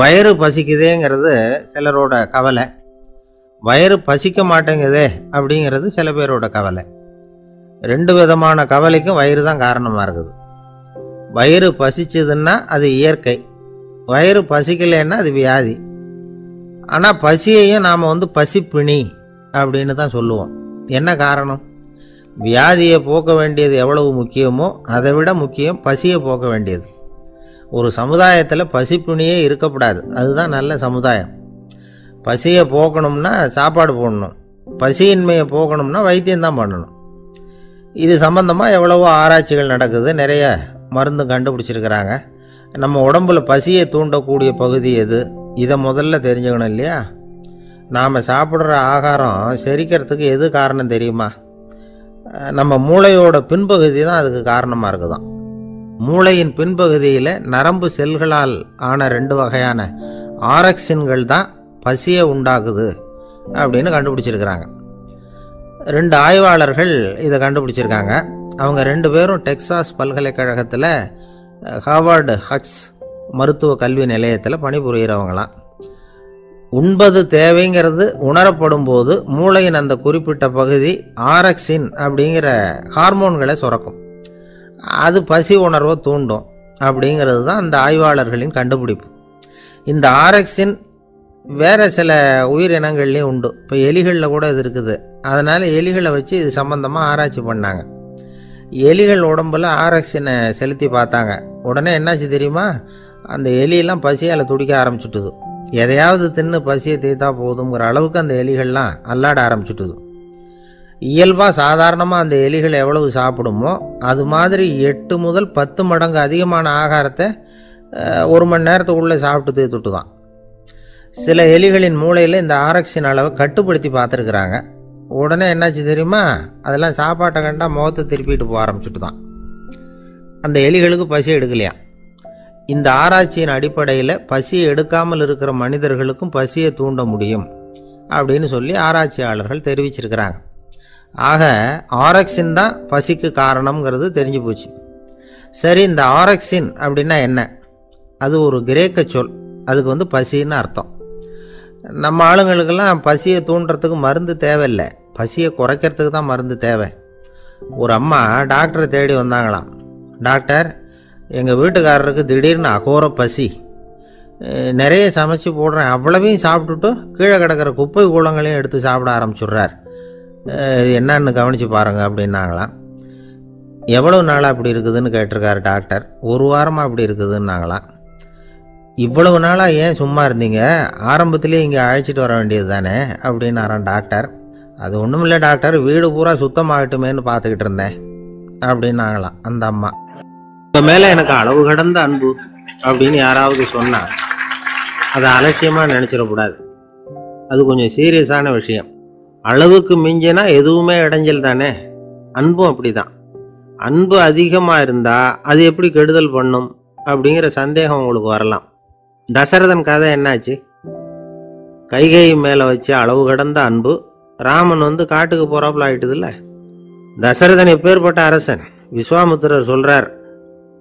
வயிறு பசிக்குதேங்கிறது சிலரோட கவலை, வயிறு பசிக்க மாட்டேங்குதே அப்படிங்கிறது சில பேரோட கவலை. ரெண்டு விதமான கவலைக்கும் வயிறு தான் காரணமாக இருக்குது. வயிறு பசிச்சதுன்னா அது இயற்கை, வயிறு பசிக்கலைன்னா அது வியாதி. ஆனால் பசியையும் நாம் பசிப்பிணி அப்படின்னு தான் சொல்லுவோம். என்ன காரணம்? வியாதியை போக்க வேண்டியது எவ்வளவு முக்கியமோ அதை விட முக்கியம் பசியை போக்க வேண்டியது. ஒரு சமுதாயத்தில் பசிப்பிணியே இருக்கக்கூடாது, அதுதான் நல்ல சமுதாயம். பசியை போக்கணும்னா சாப்பாடு போடணும், பசியின்மையை போக்கணும்னா வைத்தியம்தான் பண்ணணும். இது சம்பந்தமாக எவ்வளவோ ஆராய்ச்சிகள் நடக்குது, நிறைய மருந்து கண்டுபிடிச்சிருக்கிறாங்க. நம்ம உடம்புல பசியை தூண்டக்கூடிய பகுதி எது, இதை முதல்ல தெரிஞ்சுக்கணும் இல்லையா? நாம் சாப்பிட்ற ஆகாரம் செரிக்கிறதுக்கு எது காரணம் தெரியுமா? நம்ம மூளையோட பின்பகுதி தான் அதுக்கு காரணமாக இருக்குதாம். மூளையின் பின்பகுதியில் நரம்பு செல்களால் ஆன 2 வகையான ஆரக்சின்கள் தான் பசியை உண்டாக்குது அப்படின்னு கண்டுபிடிச்சிருக்கிறாங்க. 2 ஆய்வாளர்கள் இதை கண்டுபிடிச்சிருக்காங்க. அவங்க 2 பேரும் டெக்சாஸ் பல்கலைக்கழகத்தில் ஹார்வர்டு ஹக்ஸ் மருத்துவ கல்வி நிலையத்தில் பணிபுரிகிறவங்களாம். உண்பது தேவைங்கிறது உணரப்படும் போது மூளையின் அந்த குறிப்பிட்ட பகுதி ஆரக்சின் அப்படிங்கிற ஹார்மோன்களை சுரக்கும். அது பசி உணர்வை தூண்டும் அப்படிங்கிறது தான் அந்த ஆய்வாளர்களின் கண்டுபிடிப்பு. இந்த ஆரக்சின் வேறு சில உயிரினங்கள்லேயும் உண்டு. இப்போ எலிகளில் கூட இது இருக்குது. அதனால் எலிகளை வச்சு இது சம்பந்தமாக ஆராய்ச்சி பண்ணாங்க. எலிகள் உடம்பில் ஆரக்சினை செலுத்தி பார்த்தாங்க. உடனே என்னாச்சு தெரியுமா? அந்த எலியெல்லாம் பசியால் துடிக்க ஆரம்பிச்சுட்டுது. எதையாவது தின்னு பசியை தீர்த்தா போதுங்கிற அளவுக்கு அந்த எலிகள்லாம் அல்லாட ஆரம்பிச்சுட்டுது. இயல்பாக சாதாரணமாக அந்த எலிகள் எவ்வளவு சாப்பிடுமோ அது மாதிரி 8 முதல் 10 மடங்கு அதிகமான ஆகாரத்தை 1 மணி நேரத்துக்குள்ளே சாப்பிட்டு தீர்த்துட்டு தான். சில எலிகளின் மூளையில் இந்த ஆரக்சின் அளவை கட்டுப்படுத்தி பார்த்துருக்குறாங்க. உடனே என்னாச்சு தெரியுமா? அதெல்லாம் சாப்பாட்டை கண்டா முகத்தை திருப்பிட்டு போக ஆரம்பிச்சுட்டு தான். அந்த எலிகளுக்கு பசி எடுக்கலையா. இந்த ஆராய்ச்சியின் அடிப்படையில் பசியை எடுக்காமல் இருக்கிற மனிதர்களுக்கும் பசியை தூண்ட முடியும் அப்படின்னு சொல்லி ஆராய்ச்சியாளர்கள் தெரிவிச்சிருக்கிறாங்க. ஆக ஆரக்சின் தான் பசிக்கு காரணம்ங்கிறது தெரிஞ்சு போச்சு. சரி, இந்த ஆரக்சின் அப்படின்னா என்ன? அது ஒரு கிரேக்க சொல், அதுக்கு பசின்னு அர்த்தம். நம்ம ஆளுங்களுக்கெல்லாம் பசியை தூண்டுறதுக்கு மருந்து தேவையில்லை, பசியை குறைக்கிறதுக்கு தான் மருந்து தேவை. ஒரு அம்மா டாக்டரை தேடி வந்தாங்களாம். டாக்டர், எங்கள் வீட்டுக்காரருக்கு திடீர்னு அகோர பசி, நிறைய சமைச்சு போடுறேன், அவ்வளவையும் சாப்பிட்டுட்டு கீழே கிடக்கிற குப்பை கூலங்களையும் எடுத்து சாப்பிட ஆரம்பிச்சுட்றார், என்னன்னு கவனித்து பாருங்கள் அப்படின்னாங்களாம். எவ்வளவு நாளாக அப்படி இருக்குதுன்னு கேட்டிருக்காரு டாக்டர். 1 வாரமாக அப்படி இருக்குதுன்னாங்களாம். இவ்வளவு நாளாக ஏன் சும்மா இருந்தீங்க, ஆரம்பத்திலே இங்கே அழைச்சிட்டு வர வேண்டியது தானே அப்படின்னாரான் டாக்டர். அது ஒன்றும் இல்லை டாக்டர், வீடு பூரா சுத்தமாகட்டுமேன்னு பார்த்துக்கிட்டு இருந்தேன் அப்படின்னாங்களாம் அந்த அம்மா. உங்கள் மேலே எனக்கு அளவு கடந்த அன்பு அப்படின்னு யாராவது சொன்னால் அதை அலட்சியமாக நினச்சிடக்கூடாது. அது கொஞ்சம் சீரியஸான விஷயம். அளவுக்கு மிஞ்சினா எதுவுமே இடைஞ்சல் தானே. அன்பும் அப்படி தான். அன்பு அதிகமாக இருந்தால் அது எப்படி கெடுதல் பண்ணும் அப்படிங்கிற சந்தேகம் உங்களுக்கு வரலாம். தசரதன் கதை என்னாச்சு? கைகேயி மேலே வச்ச அளவு கடந்த அன்பு ராமன் காட்டுக்கு போகிறாப்புல ஆயிட்டுதுல்ல. தசரதன் எப்பேற்பட்ட அரசன். விஸ்வாமித்திரர் சொல்கிறார்,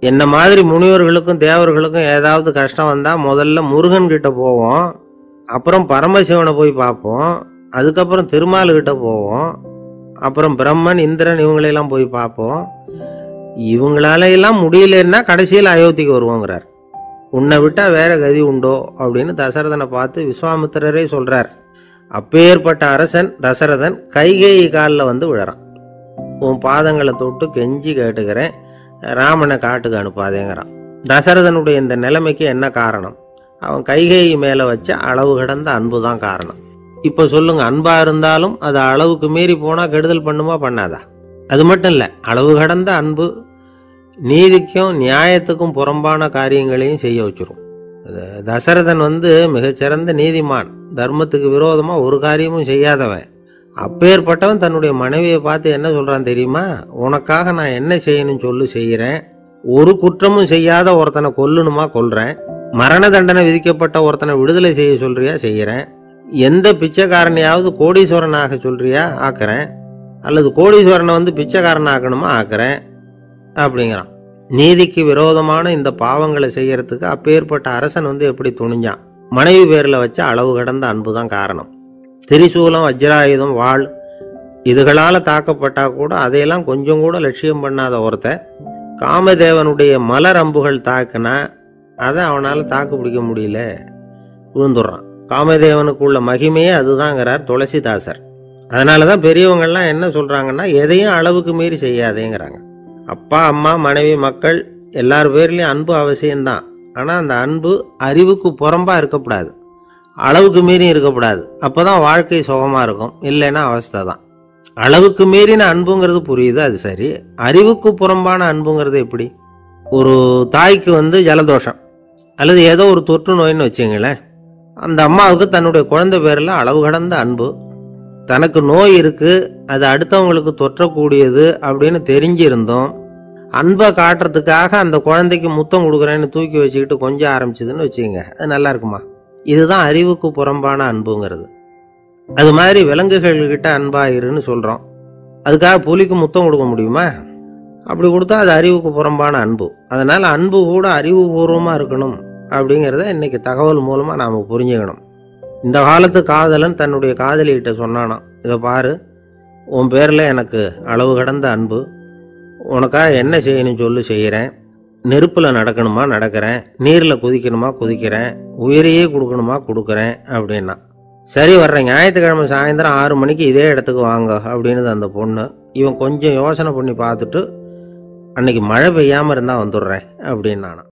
என்ன மாதிரி முனிவர்களுக்கும் தேவர்களுக்கும் ஏதாவது கஷ்டம் வந்தால் முதல்ல முருகன்கிட்ட போவோம், அப்புறம் பரமசிவனை போய் பார்ப்போம், அதுக்கப்புறம் திருமால்கிட்ட போவோம், அப்புறம் பிரம்மன் இந்திரன் இவங்களையெல்லாம் போய் பார்ப்போம், இவங்களாலையெல்லாம் முடியலன்னா கடைசியில் அயோத்திக்கு வருவோங்கிறார். உன்னை விட்டால் வேற கதி உண்டோ அப்படின்னு தசரதனை பார்த்து விஸ்வாமித்திரரே சொல்கிறார். அப்பேற்பட்ட அரசன் தசரதன் கைகேயி காலில் விழறான். உன் பாதங்களை தொட்டு கெஞ்சி கேட்டுக்கிறேன், ராமனை காட்டுக்கு அனுப்பாதேங்கிறான். தசரதனுடைய இந்த நிலைமைக்கு என்ன காரணம்? அவன் கைகேயி மேலே வச்ச அளவு கடந்த அன்பு தான் காரணம். இப்போ சொல்லுங்க, அன்பாக இருந்தாலும் அது அளவுக்கு மீறி போனால் கெடுதல் பண்ணுமா பண்ணாதா? அது மட்டும் இல்லை, அளவு கடந்த அன்பு நீதிக்கும் நியாயத்துக்கும் புறம்பான காரியங்களையும் செய்ய வச்சிரும். தசரதன் மிகச்சிறந்த நீதிமான், தர்மத்துக்கு விரோதமாக ஒரு காரியமும் செய்யாதவன். அப்பேற்பட்டவன் தன்னுடைய மனைவியை பார்த்து என்ன சொல்கிறான் தெரியுமா? உனக்காக நான் என்ன செய்யணும்னு சொல்லி செய்கிறேன், ஒரு குற்றமும் செய்யாத ஒருத்தனை கொல்லணுமா கொல்றேன், மரண தண்டனை விதிக்கப்பட்ட ஒருத்தனை விடுதலை செய்ய சொல்றியா செய்கிறேன், எந்த பிச்சைக்காரனையாவது கோடீஸ்வரனாக சொல்றியா ஆக்குறேன், அல்லது கோடீஸ்வரனை பிச்சைக்காரன் ஆக்கணுமா ஆக்குறேன் அப்படிங்கிறான். நீதிக்கு விரோதமான இந்த பாவங்களை செய்யறதுக்கு அப்பேற்பட்ட அரசன் எப்படி துணிஞ்சான்? மனைவி பேரில் வச்ச அளவு கடந்த அன்பு தான் காரணம். திரிசூலம், வஜ்ராயுதம், வாள் இதுகளால் தாக்கப்பட்டா கூட அதையெல்லாம் கொஞ்சம் கூட லட்சியம் பண்ணாத ஒருத்தன் காமதேவனுடைய மலர் அம்புகள் தாக்குனா அதை அவனால் தாக்கு பிடிக்க முடியல, விழுந்துடுறான். காமதேவனுக்குள்ள மகிமையே அதுதாங்கிறார் துளசிதாசர். அதனால தான் பெரியவங்கள்லாம் என்ன சொல்கிறாங்கன்னா, எதையும் அளவுக்கு மீறி செய்யாதேங்கிறாங்க. அப்பா, அம்மா, மனைவி, மக்கள் எல்லார் பேர்லேயும் அன்பு அவசியம்தான். ஆனால் அந்த அன்பு அறிவுக்கு புறம்பாக இருக்கக்கூடாது, அளவுக்கு மீறி இருக்கக்கூடாது. அப்போ தான் வாழ்க்கை சுகமாக இருக்கும். இல்லைன்னா அவஸ்தை தான். அளவுக்கு மீறின அன்புங்கிறது புரியுது, அது சரி. அறிவுக்கு புறம்பான அன்புங்கிறது எப்படி? ஒரு தாய்க்கு ஜலதோஷம் அல்லது ஏதோ ஒரு தொற்று நோயின்னு வச்சுங்களேன். அந்த அம்மாவுக்கு தன்னுடைய குழந்தை பேரில் அளவு கடந்த அன்பு. தனக்கு நோய் இருக்குது, அது அடுத்தவங்களுக்கு தொற்றக்கூடியது அப்படின்னு தெரிஞ்சிருந்தோம் அன்பை காட்டுறதுக்காக அந்த குழந்தைக்கு முத்தம் கொடுக்குறேன்னு தூக்கி வச்சுக்கிட்டு கொஞ்சம் ஆரம்பிச்சதுன்னு வச்சுக்கோங்க, அது நல்லா இருக்குமா? இதுதான் அறிவுக்கு புறம்பான அன்புங்கிறது. அது மாதிரி விலங்குகள்கிட்ட அன்பாயிருன்னு சொல்கிறோம். அதுக்காக புலிக்கு முத்தம் கொடுக்க முடியுமா? அப்படி கொடுத்தா அது அறிவுக்கு புறம்பான அன்பு. அதனால் அன்பு கூட அறிவுபூர்வமாக இருக்கணும் அப்படிங்கிறத இன்றைக்கி தகவல் மூலமாக நாம் புரிஞ்சுக்கணும். இந்த காலத்து காதலன் தன்னுடைய காதலிகிட்ட சொன்னானாம், இதை பாரு, உன் பேரில் எனக்கு அளவு கடந்த அன்பு, உனக்காக என்ன செய்யணும்னு சொல்லி செய்கிறேன், நெருப்பில் நடக்கணுமா நடக்கிறேன், நீரில் குதிக்கணுமா குதிக்கிறேன், உயிரையே கொடுக்கணுமா கொடுக்குறேன் அப்படின்னா. சரி, வர்றேன் ஞாயிற்றுக்கிழமை சாயந்தரம் 6 மணிக்கு இதே இடத்துக்கு வாங்க அப்படின்னுது அந்த பொண்ணு. இவன் கொஞ்சம் யோசனை பண்ணி பார்த்துட்டு, அன்னைக்கு மழை பெய்யாமல் இருந்தால் வந்துடுறேன் அப்படின்னானான்.